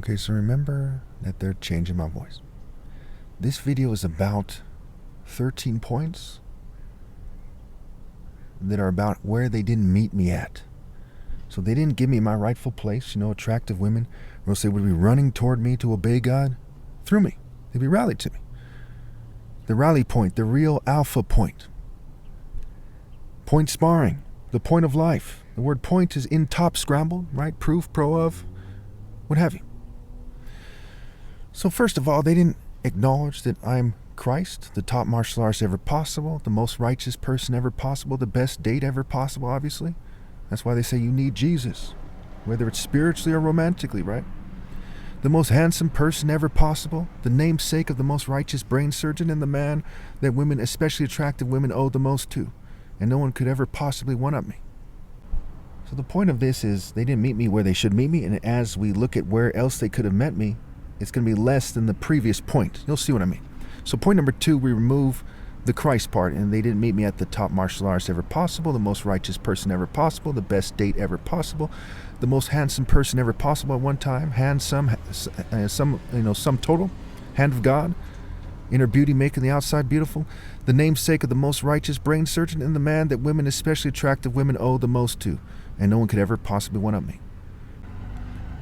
Okay, so remember that they're changing my voice. This video is about 13 points that are about where they didn't meet me at. So they didn't give me my rightful place. Attractive women, or else they would be running toward me to obey God through me. They'd be rallied to me. The rally point, the real alpha point. Point sparring, the point of life. The word point is in top scrambled, right? Proof, pro of, what have you. So first of all, they didn't acknowledge that I'm Christ, the top martial artist ever possible, the most righteous person ever possible, the best date ever possible, obviously. That's why they say you need Jesus, whether it's spiritually or romantically, right? The most handsome person ever possible, the namesake of the most righteous brain surgeon, and the man that women, especially attractive women, owe the most to. And no one could ever possibly one-up me. So the point of this is they didn't meet me where they should meet me, and as we look at where else they could have met me, it's going to be less than the previous point. You'll see what I mean. So point number 2, we remove the Christ part, and they didn't meet me at the top martial artist ever possible, the most righteous person ever possible, the best date ever possible, the most handsome person ever possible at one time, handsome, sum total, hand of God, inner beauty making the outside beautiful, the namesake of the most righteous brain surgeon, and the man that women, especially attractive women, owe the most to, and no one could ever possibly one-up me.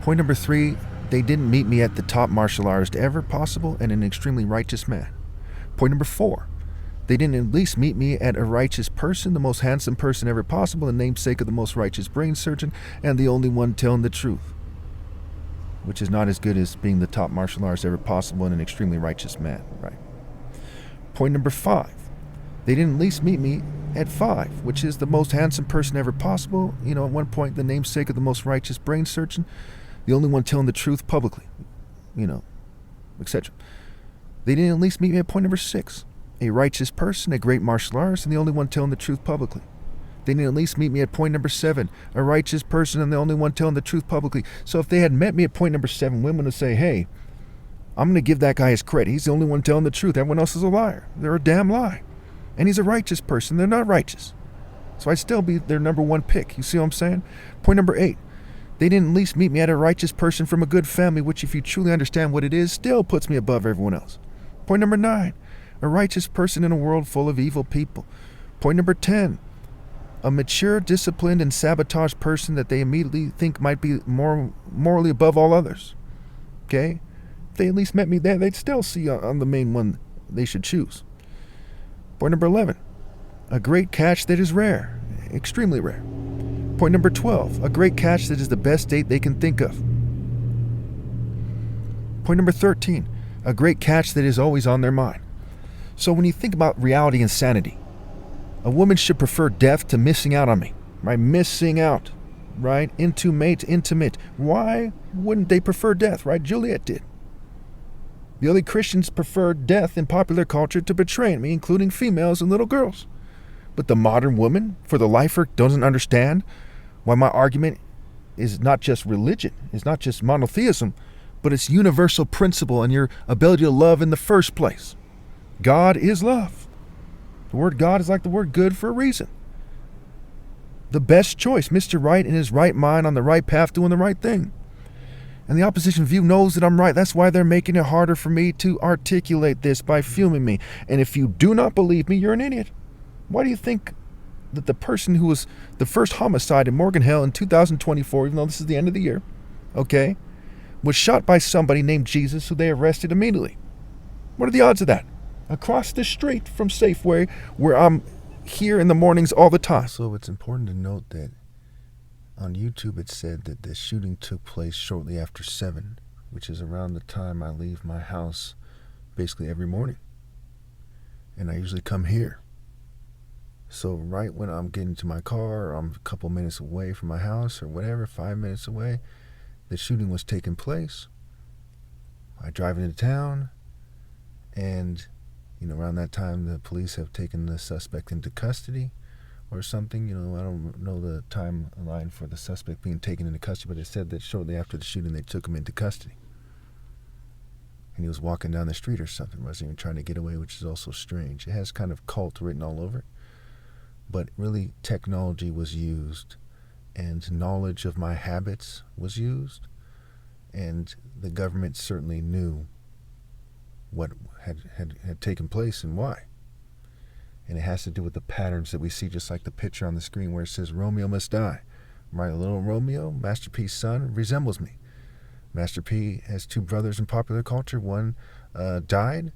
Point number 3, they didn't meet me at the top martial artist ever possible and an extremely righteous man. Point number 4, they didn't at least meet me at a righteous person, the most handsome person ever possible, the namesake of the most righteous brain surgeon, and the only one telling the truth, which is not as good as being the top martial artist ever possible and an extremely righteous man, right? Point number 5, they didn't at least meet me at 5, which is the most handsome person ever possible, at one point the namesake of the most righteous brain surgeon, the only one telling the truth publicly, etc. They didn't at least meet me at point number 6, a righteous person, a great martial artist, and the only one telling the truth publicly. They didn't at least meet me at point number 7, a righteous person and the only one telling the truth publicly. So if they had met me at point number 7, women would say, hey, I'm going to give that guy his credit. He's the only one telling the truth. Everyone else is a liar. They're a damn lie. And he's a righteous person. They're not righteous. So I'd still be their number 1 pick. You see what I'm saying? Point number 8, they didn't at least meet me at a righteous person from a good family, which if you truly understand what it is, still puts me above everyone else. Point number 9, a righteous person in a world full of evil people. Point number 10, a mature, disciplined, and sabotaged person that they immediately think might be more morally above all others. Okay? If they at least met me there, they'd still see on the main one they should choose. Point number 11, a great catch that is rare, extremely rare. Point number 12, a great catch that is the best date they can think of. Point number 13, a great catch that is always on their mind. So when you think about reality and sanity, a woman should prefer death to missing out on me, right? Missing out, right? Intimate. Why wouldn't they prefer death, right? Juliet did. The early Christians preferred death in popular culture to betraying me, including females and little girls. But the modern woman, for the lifer, doesn't understand why my argument is not just religion, it's not just monotheism, but it's universal principle and your ability to love in the first place. God is love. The word God is like the word good for a reason. The best choice, Mr. Right in his right mind, on the right path, doing the right thing. And the opposition view knows that I'm right. That's why they're making it harder for me to articulate this by filming me. And if you do not believe me, you're an idiot. Why do you think that the person who was the first homicide in Morgan Hill in 2024, even though this is the end of the year, okay, was shot by somebody named Jesus who they arrested immediately? What are the odds of that? Across the street from Safeway, where I'm here in the mornings all the time. So it's important to note that on YouTube it said that the shooting took place shortly after 7, which is around the time I leave my house basically every morning. And I usually come here. So right when I'm getting to my car, or I'm a couple minutes away from my house or whatever, 5 minutes away, the shooting was taking place. I drive into town, and around that time, the police have taken the suspect into custody or something. I don't know the timeline for the suspect being taken into custody, but it said that shortly after the shooting, they took him into custody. And he was walking down the street or something, wasn't even trying to get away, which is also strange. It has kind of cult written all over it. But really, technology was used, and knowledge of my habits was used, And the government certainly knew what had taken place and why. And it has to do with the patterns that we see, just like the picture on the screen where it says Romeo must die. My little Romeo, Master P's son, resembles me. Master P has two brothers in popular culture. One died.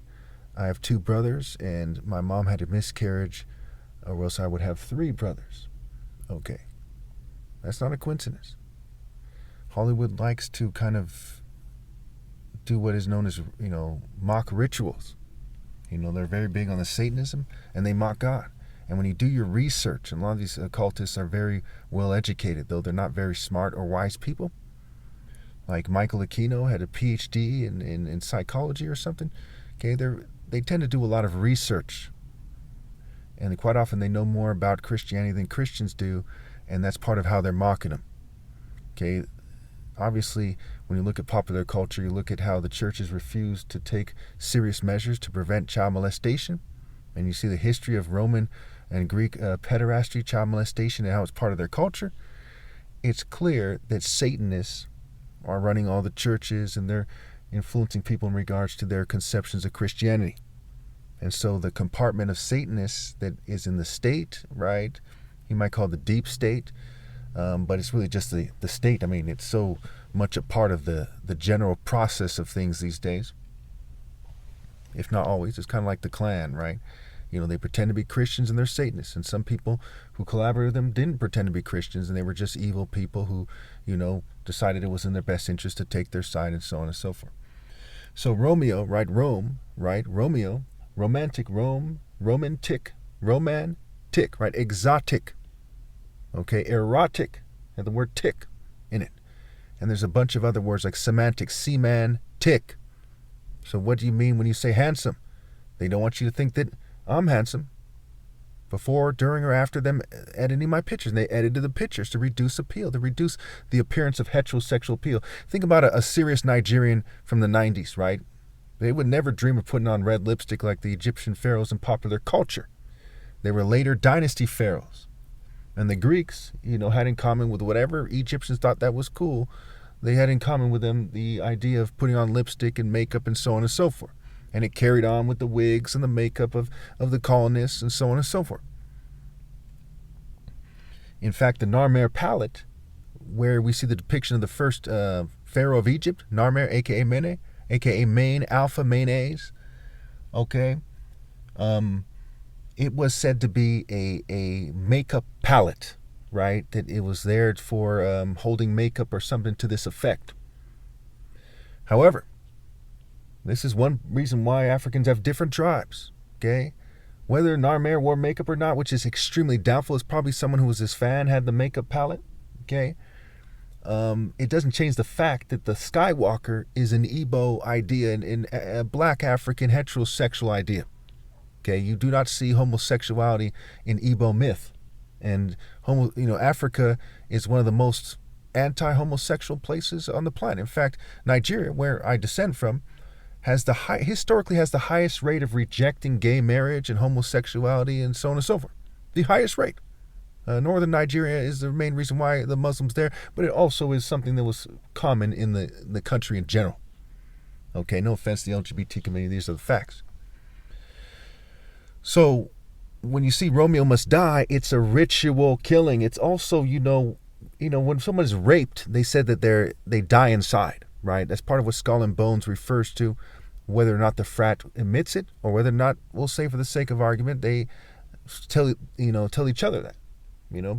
I have two brothers, and my mom had a miscarriage, or else I would have three brothers. Okay. That's not a coincidence. Hollywood likes to kind of do what is known as, mock rituals. They're very big on the Satanism, and they mock God. And when you do your research, and a lot of these occultists are very well educated, though they're not very smart or wise people. Like Michael Aquino had a PhD in psychology or something. Okay, they tend to do a lot of research. And quite often they know more about Christianity than Christians do, and that's part of how they're mocking them. Okay, obviously, when you look at popular culture, you look at how the churches refuse to take serious measures to prevent child molestation, and you see the history of Roman and Greek pederasty, child molestation, and how it's part of their culture. It's clear that Satanists are running all the churches, and they're influencing people in regards to their conceptions of Christianity. And so the compartment of Satanists that is in the state, right, you might call it the deep state, but it's really just the state. I mean, it's so much a part of the general process of things these days, if not always. It's kind of like the Klan, right? They pretend to be Christians and they're Satanists. And some people who collaborated with them didn't pretend to be Christians, and they were just evil people who, decided it was in their best interest to take their side, and so on and so forth. So Romeo, right? Rome, right? Romeo, romantic, Rome, romantic, right? Exotic, okay? Erotic, and the word tick in it. And there's a bunch of other words like semantic, semantic. So what do you mean when you say handsome? They don't want you to think that I'm handsome before, during, or after them editing my pictures. And they edited the pictures to reduce appeal, to reduce the appearance of heterosexual appeal. Think about a serious Nigerian from the 90s, right? They would never dream of putting on red lipstick like the Egyptian pharaohs in popular culture. They were later dynasty pharaohs. And the Greeks, had in common with whatever Egyptians thought that was cool. They had in common with them the idea of putting on lipstick and makeup and so on and so forth. And it carried on with the wigs and the makeup of the colonists and so on and so forth. In fact, the Narmer palette, where we see the depiction of the first pharaoh of Egypt, Narmer, a.k.a. Mene, a.k.a. Main, Alpha, Manes, okay? It was said to be a makeup palette, right? That it was there for holding makeup or something to this effect. However, this is one reason why Africans have different tribes, okay? Whether Narmer wore makeup or not, which is extremely doubtful, is probably someone who was his fan, had the makeup palette, okay? It doesn't change the fact that the Skywalker is an Igbo idea, and a black African heterosexual idea, okay? You do not see homosexuality in Igbo myth. And, Africa is one of the most anti-homosexual places on the planet. In fact, Nigeria, where I descend from, historically has the highest rate of rejecting gay marriage and homosexuality and so on and so forth. The highest rate. Northern Nigeria is the main reason why the Muslims there, but it also is something that was common in the country in general. Okay, no offense to the LGBT community, these are the facts. So, when you see Romeo must die, it's a ritual killing. It's also, when someone is raped, they said that they die inside. Right, that's part of what Skull and Bones refers to, whether or not the frat admits it, or whether or not, we'll say for the sake of argument, they tell each other that,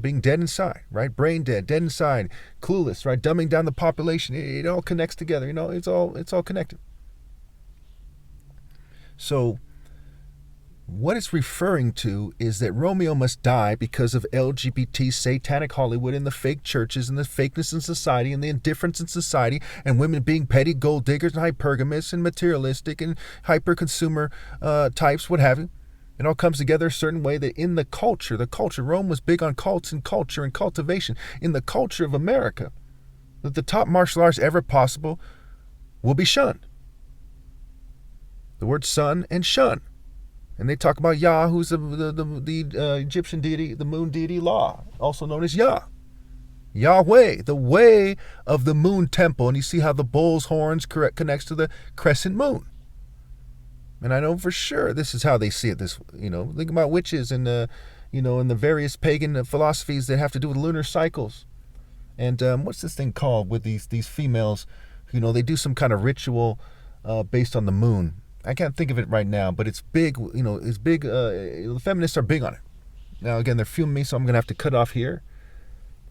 being dead inside, right, brain dead, dead inside, clueless, right, dumbing down the population. It all connects together. It's all connected. So, what it's referring to is that Romeo must die because of LGBT satanic Hollywood and the fake churches and the fakeness in society and the indifference in society and women being petty gold diggers and hypergamous and materialistic and hyper-consumer types, what have you. It all comes together a certain way that in the culture, Rome was big on cults and culture and cultivation. In the culture of America, that the top martial arts ever possible will be shunned. The word sun and shun. And they talk about Yah, who's the Egyptian deity, the moon deity Lah, also known as Yah. Yahweh, the way of the moon temple. And you see how the bull's horns connects to the crescent moon. And I know for sure this is how they see it. This, think about witches and, and the various pagan philosophies that have to do with lunar cycles. And what's this thing called with these females? They do some kind of ritual based on the moon. I can't think of it right now, but it's big. It's big. The feminists are big on it. Now, again, they're filming me, so I'm going to have to cut off here.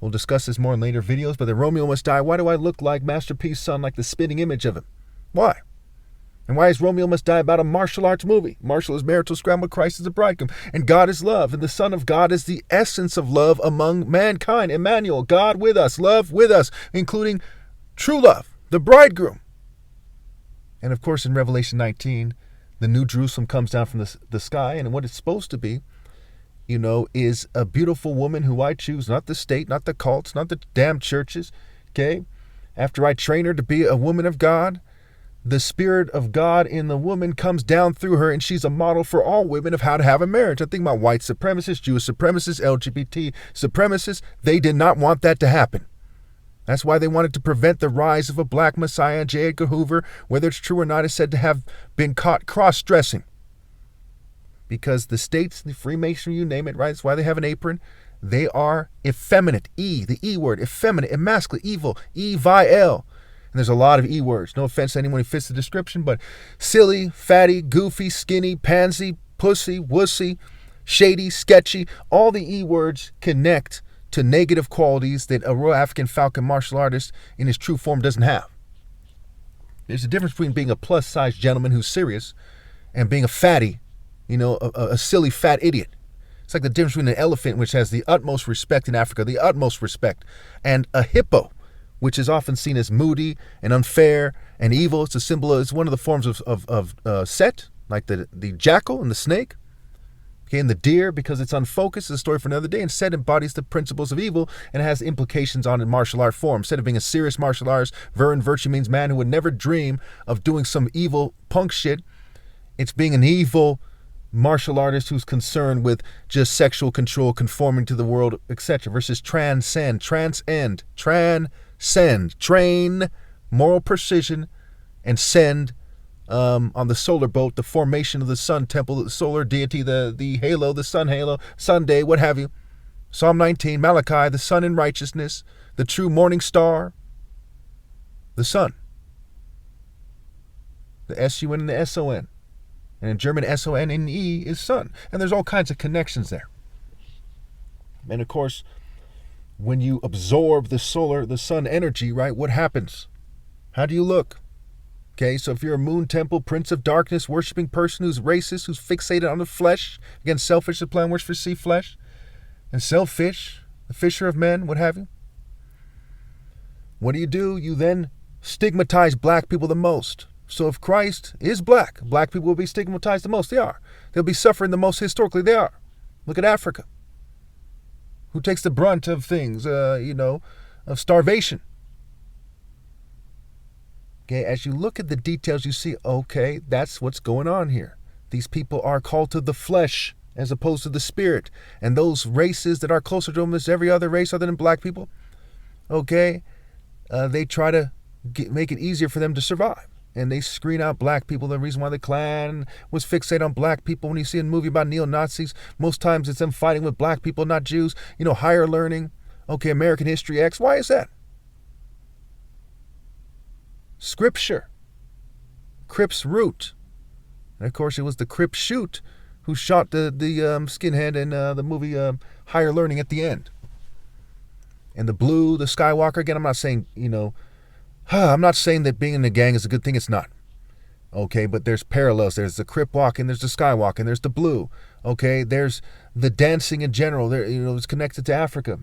We'll discuss this more in later videos. But the Romeo must die. Why do I look like Master P's son, like the spitting image of him? Why? And why is Romeo must die about a martial arts movie? Martial is marital scramble, Christ is the bridegroom, and God is love, and the Son of God is the essence of love among mankind. Emmanuel, God with us, love with us, including true love, the bridegroom. And of course, in Revelation 19, the New Jerusalem comes down from the sky, and what it's supposed to be, is a beautiful woman who I choose, not the state, not the cults, not the damn churches, okay? After I train her to be a woman of God, the Spirit of God in the woman comes down through her, and she's a model for all women of how to have a marriage. I think about white supremacists, Jewish supremacists, LGBT supremacists. They did not want that to happen. That's why they wanted to prevent the rise of a black messiah. J. Edgar Hoover, whether it's true or not, is said to have been caught cross-dressing. Because the states, the Freemasonry, you name it, right? That's why they have an apron. They are effeminate. The E word, effeminate, emasculate, evil, evil. And there's a lot of E words. No offense to anyone who fits the description, but silly, fatty, goofy, skinny, pansy, pussy, wussy, shady, sketchy. All the E words connect to negative qualities that a Royal African Falcon martial artist in his true form doesn't have. There's a difference between being a plus-sized gentleman who's serious and being a fatty, a silly fat idiot. It's like the difference between an elephant, which has the utmost respect in Africa, the utmost respect, and a hippo, which is often seen as moody and unfair and evil. It's a symbol. It's one of the forms of Set, like the jackal and the snake. Okay, and the deer, because it's unfocused, is a story for another day. And Set embodies the principles of evil and it has implications on in martial art form. Instead of being a serious martial artist, virtue means man who would never dream of doing some evil punk shit. It's being an evil martial artist who's concerned with just sexual control, conforming to the world, etc. Versus transcend, train, moral precision, and send on the solar boat, the formation of the sun temple, the solar deity, the halo, the sun halo, Sunday, what have you. Psalm 19, Malachi, the sun in righteousness, the true morning star, the sun. The S-U-N and the S-O-N. And in German, S-O-N-N-E is sun. And there's all kinds of connections there. And of course, when you absorb the sun energy, right, what happens? How do you look? Okay, so if you're a moon temple, prince of darkness, worshiping person who's racist, who's fixated on the flesh, again, selfish, the plan works for sea flesh, and selfish, the fisher of men, what have you. What do? You then stigmatize black people the most. So if Christ is black people will be stigmatized the most. They are. They'll be suffering the most historically. They are. Look at Africa. Who takes the brunt of things, of starvation. Okay, as you look at the details, you see, okay, that's what's going on here. These people are called to the flesh as opposed to the spirit. And those races that are closer to them as every other race other than black people, okay, they try to make it easier for them to survive. And they screen out black people. The reason why the Klan was fixated on black people, when you see a movie about neo-Nazis, most times it's them fighting with black people, not Jews. Higher learning. Okay, American History X. Why is that? Scripture. Crip's root. And of course, it was the Crip shoot who shot the skinhead in the movie Higher Learning at the end. And the blue, the Skywalker. Again, I'm not saying, I'm not saying that being in a gang is a good thing. It's not. Okay, but there's parallels. There's the Crip walking, there's the Skywalking, there's the blue. Okay, there's the dancing in general. There, it's connected to Africa.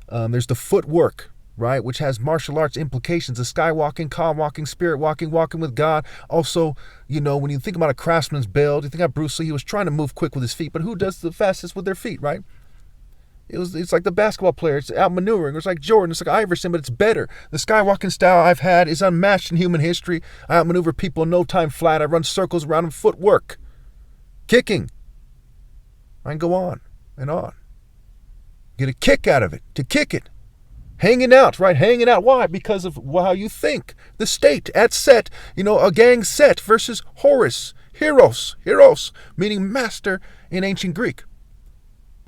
There's the footwork, right, which has martial arts implications. The skywalking, car walking, spirit walking, walking with God. Also, when you think about a craftsman's build, you think about Bruce Lee, he was trying to move quick with his feet, but who does the fastest with their feet, right? It's like the basketball player. It's outmaneuvering. It's like Jordan. It's like Iverson, but it's better. The skywalking style I've had is unmatched in human history. I outmaneuver people in no time flat. I run circles around them. Footwork. Kicking. I can go on and on. Get a kick out of it. To kick it. Hanging out, right? Hanging out. Why? Because of how you think. The state at set, a gang set versus Horus. Heros, meaning master in ancient Greek.